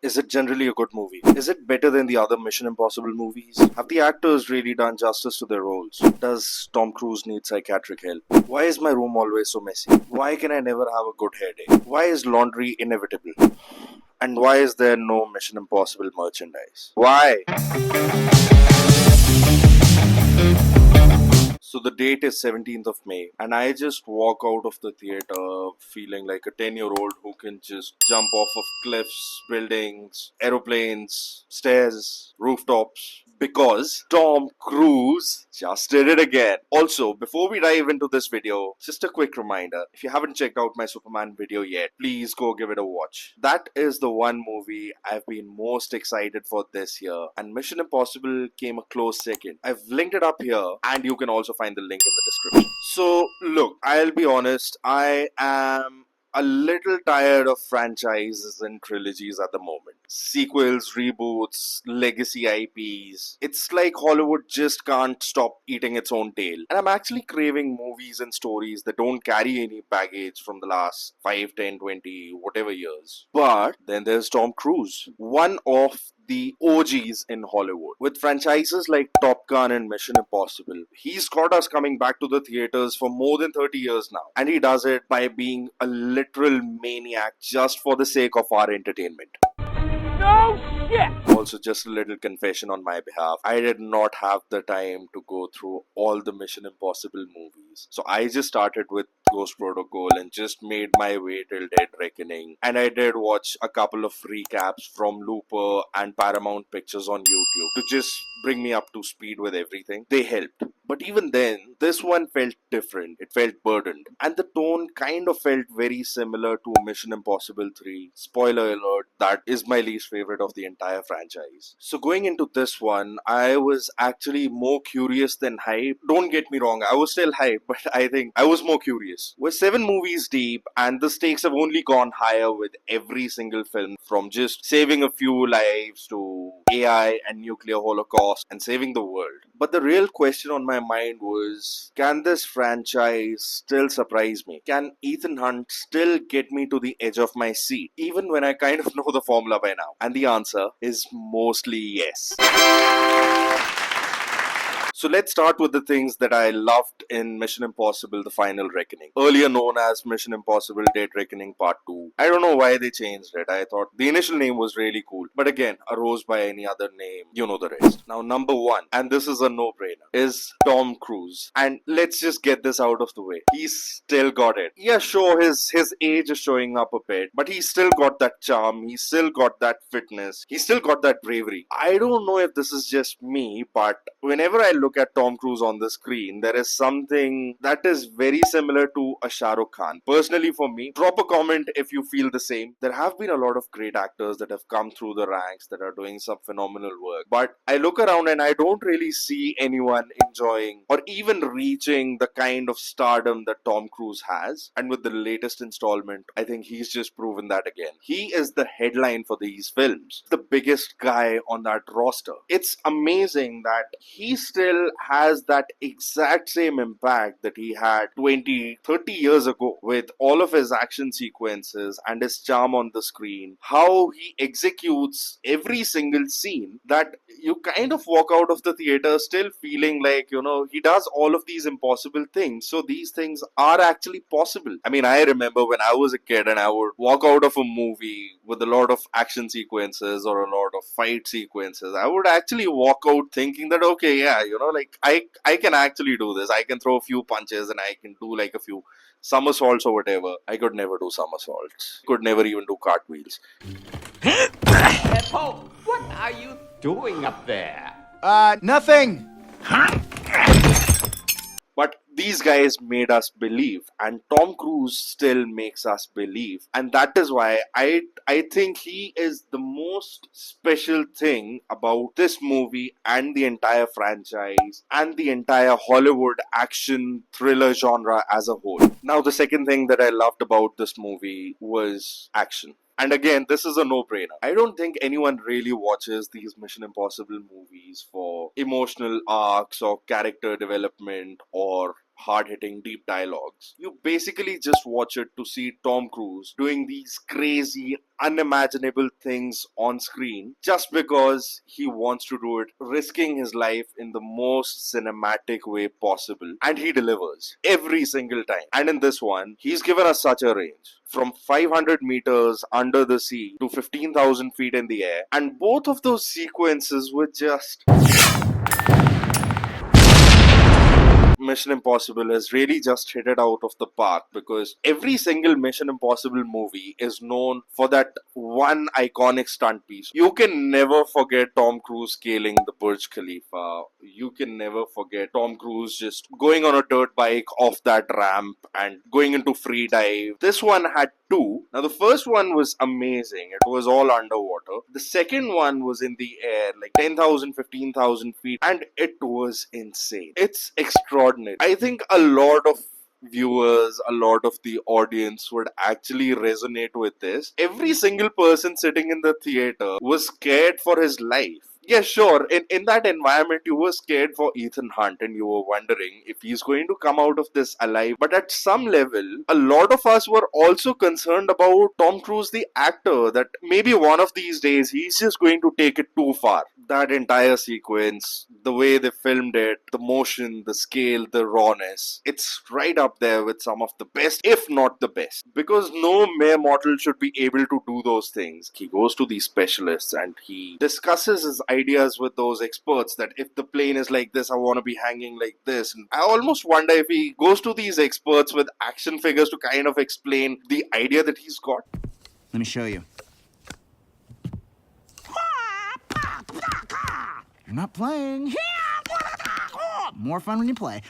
Is it generally a good movie? Is it better than the other Mission Impossible movies? Have the actors really done justice to their roles? Does Tom Cruise need psychiatric help? Why is my room always so messy? Why can I never have a good hair day? Why is laundry inevitable? And why is there no Mission Impossible merchandise? Why? So the date is 17th of May, and I just walk out of the theater feeling like a 10-year-old who can just jump off of cliffs, buildings, aeroplanes, stairs, rooftops, because Tom Cruise just did it again. Also, before we dive into this video, just a quick reminder, if you haven't checked out my Superman video yet, please go give it a watch. That is the one movie I've been most excited for this year, and Mission Impossible came a close second. I've linked it up here, and you can also find the link in the description. So, look, I'll be honest, I am a little tired of franchises and trilogies at the moment. Sequels, reboots, legacy IPs. It's like Hollywood just can't stop eating its own tail. And I'm actually craving movies and stories that don't carry any baggage from the last 5, 10, 20, whatever years. But then there's Tom Cruise, one of the OGs in Hollywood. With franchises like Top Gun and Mission Impossible, he's got us coming back to the theaters for more than 30 years now. And he does it by being a literal maniac just for the sake of our entertainment. No shit! Also, just a little confession on my behalf. I did not have the time to go through all the Mission Impossible movies. So I just started with Ghost Protocol and just made my way till Dead Reckoning. And I did watch a couple of recaps from Looper and Paramount Pictures on YouTube to just bring me up to speed with everything. They helped. But even then, this one felt different. It felt burdened. And the tone kind of felt very similar to Mission Impossible 3. Spoiler alert, that is my least favorite of the entire franchise. So going into this one, I was actually more curious than hyped. Don't get me wrong, I was still hyped, but I think I was more curious. We're 7 movies deep, and the stakes have only gone higher with every single film, from just saving a few lives to AI and nuclear holocaust and saving the world. But the real question on my mind was, can this franchise still surprise me? Can Ethan Hunt still get me to the edge of my seat, even when I kind of know the formula by now? And the answer is mostly yes. So let's start with the things that I loved in Mission Impossible The Final Reckoning, earlier known as Mission Impossible Dead Reckoning Part 2. I don't know why they changed it. I thought the initial name was really cool. But again, a rose by any other name, you know the rest. Now, number 1, and this is a no-brainer, is Tom Cruise. And let's just get this out of the way. He's still got it. Yeah, sure, his age is showing up a bit, but he's still got that charm. He's still got that fitness. He's still got that bravery. I don't know if this is just me, but whenever I look at Tom Cruise on the screen, there is something that is very similar to a Shah Rukh Khan. Personally, for me, drop a comment if you feel the same. There have been a lot of great actors that have come through the ranks that are doing some phenomenal work. But I look around and I don't really see anyone enjoying or even reaching the kind of stardom that Tom Cruise has. And with the latest installment, I think he's just proven that again. He is the headline for these films, the biggest guy on that roster. It's amazing that he still has that exact same impact that he had 20, 30 years ago with all of his action sequences and his charm on the screen. How he executes every single scene that you kind of walk out of the theater still feeling like, he does all of these impossible things. So these things are actually possible. I mean, I remember when I was a kid and I would walk out of a movie with a lot of action sequences or a lot of fight sequences. I would actually walk out thinking that, okay, yeah, I can actually do this. I can throw a few punches and I can do like a few somersaults or whatever. I could never do somersaults. Could never even do cartwheels. Pom, what are you doing up there? Nothing. But these guys made us believe, and Tom Cruise still makes us believe. And that is why I think he is the most special thing about this movie and the entire franchise and the entire Hollywood action thriller genre as a whole. Now, the second thing that I loved about this movie was action. And again, this is a no-brainer. I don't think anyone really watches these Mission Impossible movies for emotional arcs or character development or hard-hitting, deep dialogues. You basically just watch it to see Tom Cruise doing these crazy, unimaginable things on screen just because he wants to do it, risking his life in the most cinematic way possible. And he delivers every single time. And in this one, he's given us such a range. From 500 meters under the sea to 15,000 feet in the air. And both of those sequences were just... Mission Impossible has really just hit it out of the park, because every single Mission Impossible movie is known for that one iconic stunt piece. You can never forget Tom Cruise scaling the Burj Khalifa. You can never forget Tom Cruise just going on a dirt bike off that ramp and going into free dive. This one had two. Now, the first one was amazing. It was all underwater. The second one was in the air, like 10,000, 15,000 feet, and it was insane. It's extraordinary. I think a lot of viewers, a lot of the audience would actually resonate with this. Every single person sitting in the theater was scared for his life. Yeah, sure. In that environment, you were scared for Ethan Hunt and you were wondering if he's going to come out of this alive. But at some level, a lot of us were also concerned about Tom Cruise, the actor, that maybe one of these days he's just going to take it too far. That entire sequence, the way they filmed it, the motion, the scale, the rawness, it's right up there with some of the best, if not the best. Because no mere mortal should be able to do those things. He goes to these specialists and he discusses his ideas with those experts that if the plane is like this, I want to be hanging like this. And I almost wonder if he goes to these experts with action figures to kind of explain the idea that he's got. Let me show you. You're not playing. More fun when you play.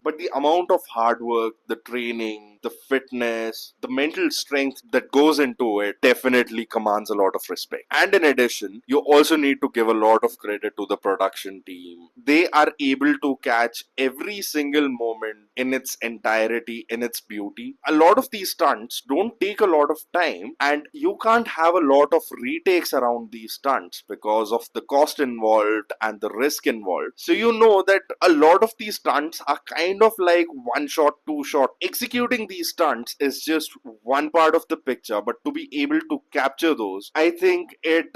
But the amount of hard work, the training, the fitness, the mental strength that goes into it definitely commands a lot of respect. And in addition, you also need to give a lot of credit to the production team. They are able to catch every single moment in its entirety, in its beauty. A lot of these stunts don't take a lot of time, and you can't have a lot of retakes around these stunts because of the cost involved and the risk involved. So you know that a lot of these stunts are kind of like one shot, two shot. Executing these stunts is just one part of the picture, but to be able to capture those, I think it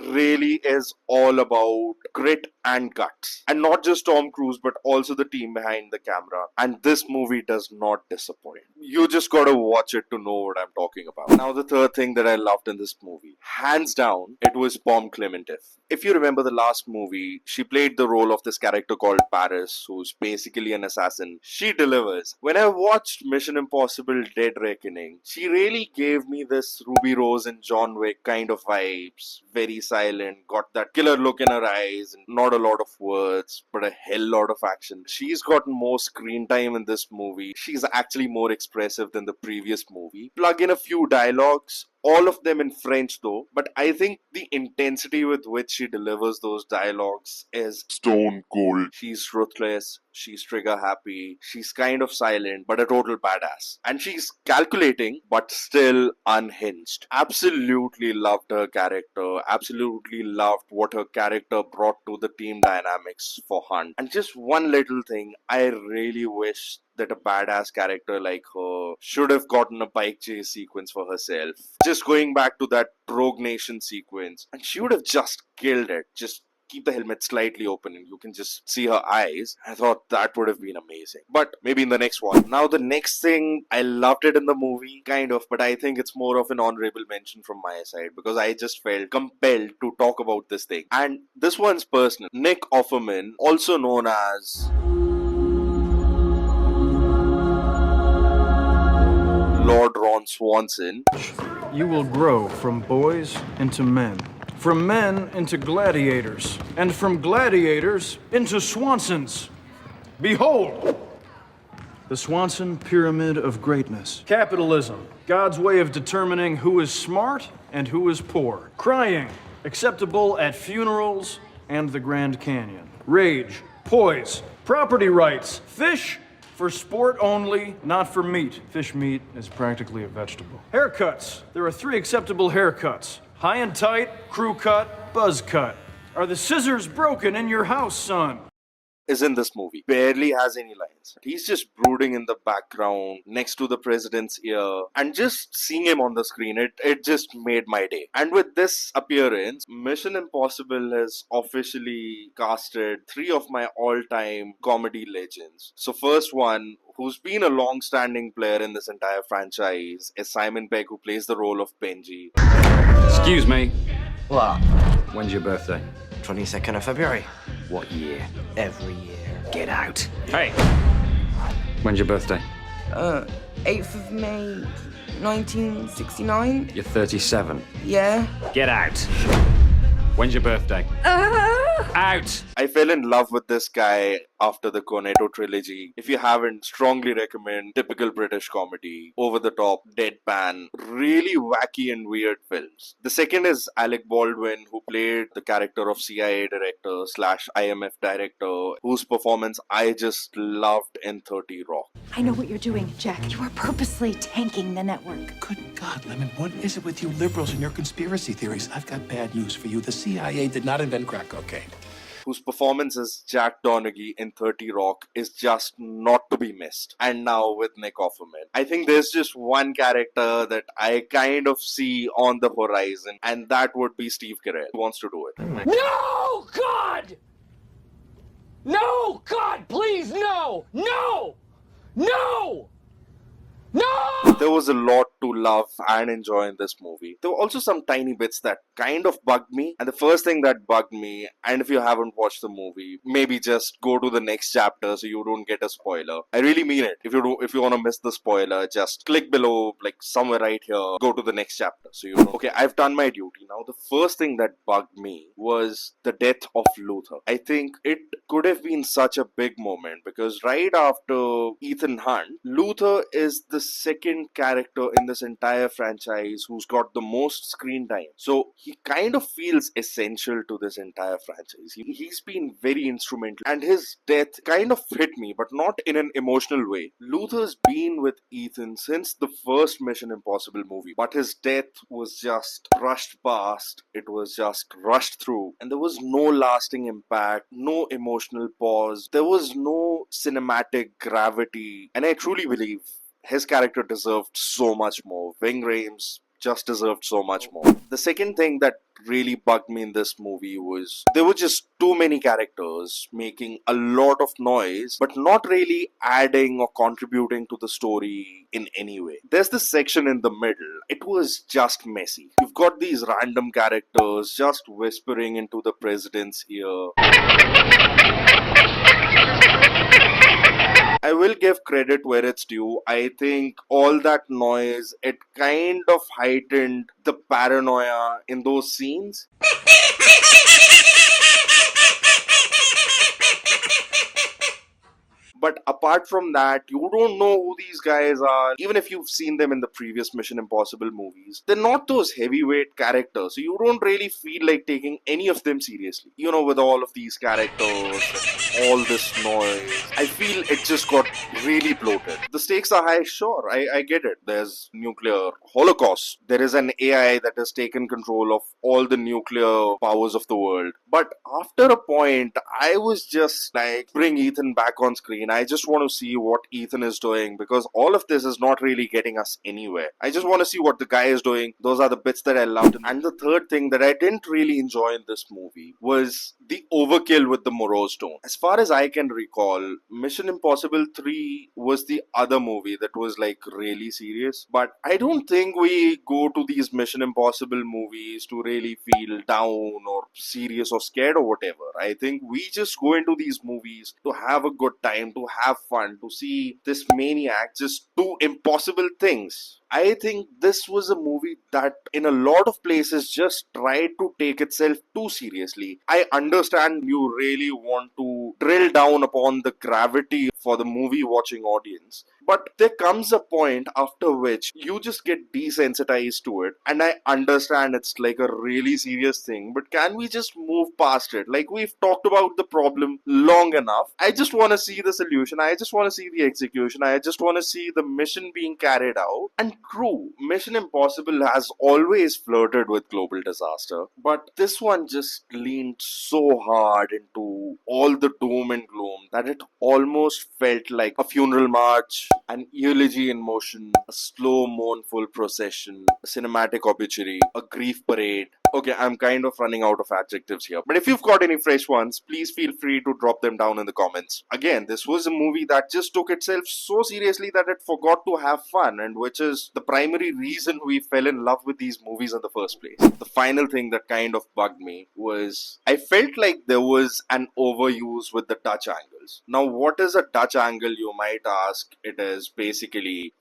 really is all about grit and guts. And not just Tom Cruise, but also the team behind the camera. And this movie does not disappoint. You just gotta watch it to know what I'm talking about. Now, the third thing that I loved in this movie, hands down, it was Pom Klementieff. If you remember the last movie, she played the role of this character called Paris, who's basically an assassin. She delivers. When I watched Mission Impossible Dead Reckoning, she really gave me this Ruby Rose and John Wick kind of vibes. Very silent, got that killer look in her eyes, and not a lot of words, but a hell lot of action. She's gotten more screen time in this movie. She's actually more expressive than the previous movie. Plug in a few dialogues, all of them in French though, but I think the intensity with which she delivers those dialogues is stone cold. She's ruthless, she's trigger happy, she's kind of silent, but a total badass. And she's calculating, but still unhinged. Absolutely loved her character, absolutely loved what her character brought to the team dynamics for Hunt. And just one little thing, I really wish that a badass character like her should have gotten a bike chase sequence for herself. Just going back to that Rogue Nation sequence, and she would have just killed it. Just keep the helmet slightly open and you can just see her eyes. I thought that would have been amazing. But maybe in the next one. Now, the next thing, I loved it in the movie, kind of, but I think it's more of an honorable mention from my side because I just felt compelled to talk about this thing. And this one's personal. Nick Offerman, also known as Lord Ron Swanson. You will grow from boys into men, from men into gladiators, and from gladiators into Swansons. Behold, the Swanson Pyramid of Greatness. Capitalism, God's way of determining who is smart and who is poor. Crying, acceptable at funerals and the Grand Canyon. Rage, poise, property rights, fish, for sport only, not for meat. Fish meat is practically a vegetable. Haircuts. There are 3 acceptable haircuts. High and tight, crew cut, buzz cut. Are the scissors broken in your house, son? Is in this movie. Barely has any lines. He's just brooding in the background next to the president's ear, and just seeing him on the screen, it just made my day. And with this appearance, Mission Impossible has officially casted three of my all-time comedy legends. So first one, who's been a long-standing player in this entire franchise, is Simon Pegg, who plays the role of Benji. Excuse me. What? When's your birthday? 22nd of February. What year? Every year. Get out. Hey! When's your birthday? 8th of May, 1969? You're 37. Yeah. Get out. When's your birthday? Out! I fell in love with this guy after the Cornetto trilogy. If you haven't, strongly recommend typical British comedy, over the top, deadpan, really wacky and weird films. The second is Alec Baldwin, who played the character of CIA director slash IMF director, whose performance I just loved in 30 Rock. I know what you're doing, Jack. You are purposely tanking the network. Good God, Lemon, what is it with you liberals and your conspiracy theories? I've got bad news for you. The CIA did not invent crack cocaine. Whose performance as Jack Donaghy in 30 Rock is just not to be missed. And now with Nick Offerman. I think there's just one character that I kind of see on the horizon, and that would be Steve Carell, who wants to do it. No, God! No, God, please, no! No! No! No! There was a lot to love and enjoy in this movie. There were also some tiny bits that kind of bugged me. And the first thing that bugged me, and if you haven't watched the movie, maybe just go to the next chapter so you don't get a spoiler. I really mean it. If you want to miss the spoiler, just click below, like somewhere right here, go to the next chapter so you know. Okay, I've done my duty. Now, the first thing that bugged me was the death of Luther. I think it could have been such a big moment because right after Ethan Hunt, Luther is the second character in this entire franchise who's got the most screen time. So he kind of feels essential to this entire franchise. He's been very instrumental, and his death kind of hit me, but not in an emotional way. Luther's been with Ethan since the first Mission Impossible movie, but his death was just rushed past. It was just rushed through, and there was no lasting impact, no emotional pause, there was no cinematic gravity, and I truly believe his character deserved so much more. Ving Rhames just deserved so much more. The second thing that really bugged me in this movie was there were just too many characters making a lot of noise but not really adding or contributing to the story in any way. There's this section in the middle. It was just messy. You've got these random characters just whispering into the president's ear. I will give credit where it's due. I think all that noise, it kind of heightened the paranoia in those scenes. But apart from that, you don't know who these guys are. Even if you've seen them in the previous Mission Impossible movies, they're not those heavyweight characters. So you don't really feel like taking any of them seriously. You know, with all of these characters, all this noise, I feel it just got really bloated. The stakes are high, sure, I get it. There's nuclear holocaust. There is an AI that has taken control of all the nuclear powers of the world. But after a point, I was just like, bring Ethan back on screen. I just want to see what Ethan is doing because all of this is not really getting us anywhere. I just want to see what the guy is doing. Those are the bits that I loved. And the third thing that I didn't really enjoy in this movie was the overkill with the morose tone. As far as I can recall, Mission Impossible 3 was the other movie that was like really serious. But I don't think we go to these Mission Impossible movies to really feel down or serious or scared or whatever. I think we just go into these movies to have a good time, to have fun, to see this maniac just do impossible things. I think this was a movie that in a lot of places just tried to take itself too seriously. I understand you really want to drill down upon the gravity for the movie watching audience, but there comes a point after which you just get desensitized to it, and I understand it's like a really serious thing, but can we just move past it? Like, we've talked about the problem long enough. I just want to see the solution. I just want to see the execution. I just want to see the mission being carried out, and True, Mission Impossible has always flirted with global disaster, but this one just leaned so hard into all the doom and gloom that it almost felt like a funeral march, an eulogy in motion, a slow, mournful procession, a cinematic obituary, a grief parade. Okay, I'm kind of running out of adjectives here, but if you've got any fresh ones, please feel free to drop them down in the comments. Again, this was a movie that just took itself so seriously that it forgot to have fun, and which is the primary reason we fell in love with these movies in the first place. The final thing that kind of bugged me was I felt like there was an overuse with the Dutch angles. Now, what is a Dutch angle, you might ask? It is basically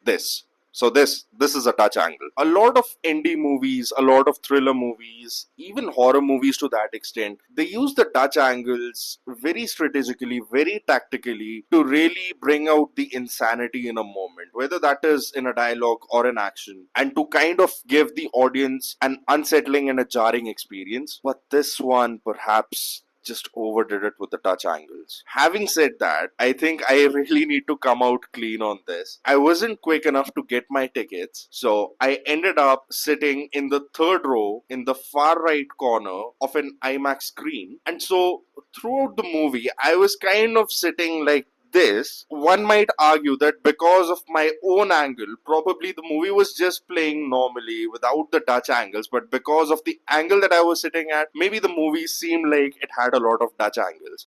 this. So this is a Dutch angle. A lot of indie movies, a lot of thriller movies, even horror movies to that extent, they use the Dutch angles very strategically, very tactically to really bring out the insanity in a moment, whether that is in a dialogue or an action, and to kind of give the audience an unsettling and a jarring experience. But this one perhaps just overdid it with the Dutch angles. Having said that, I think I really need to come out clean on this. I wasn't quick enough to get my tickets, so I ended up sitting in the third row in the far right corner of an IMAX screen. And so throughout the movie, I was kind of sitting like this. One might argue that because of my own angle, probably the movie was just playing normally without the Dutch angles, but because of the angle that I was sitting at, maybe the movie seemed like it had a lot of Dutch angles.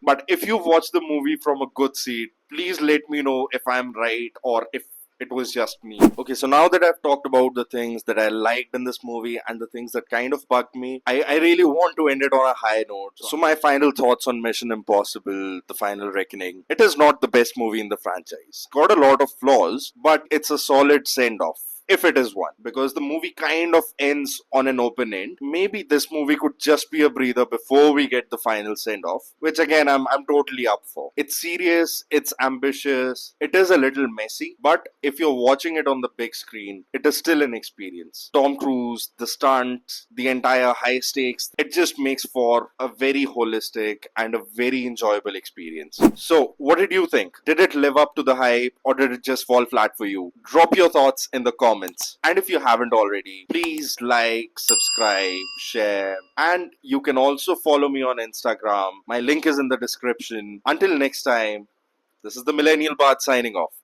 But if you've watched the movie from a good seat, please let me know if I'm right or if it was just me. Okay, so now that I've talked about the things that I liked in this movie and the things that kind of bugged me, I really want to end it on a high note. So my final thoughts on Mission Impossible, The Final Reckoning. It is not the best movie in the franchise. Got a lot of flaws, but it's a solid send-off. If it is one, because the movie kind of ends on an open end. Maybe this movie could just be a breather before we get the final send off, which again I'm totally up for. It's serious, it's ambitious, it is a little messy, but if you're watching it on the big screen, it is still an experience. Tom Cruise, the stunts, the entire high stakes, it just makes for a very holistic and a very enjoyable experience. So, what did you think? Did it live up to the hype or did it just fall flat for you? Drop your thoughts in the comments. And if you haven't already, please like, subscribe, share, and you can also follow me on Instagram. My link is in the description. Until next time, this is the Millennial Bard signing off.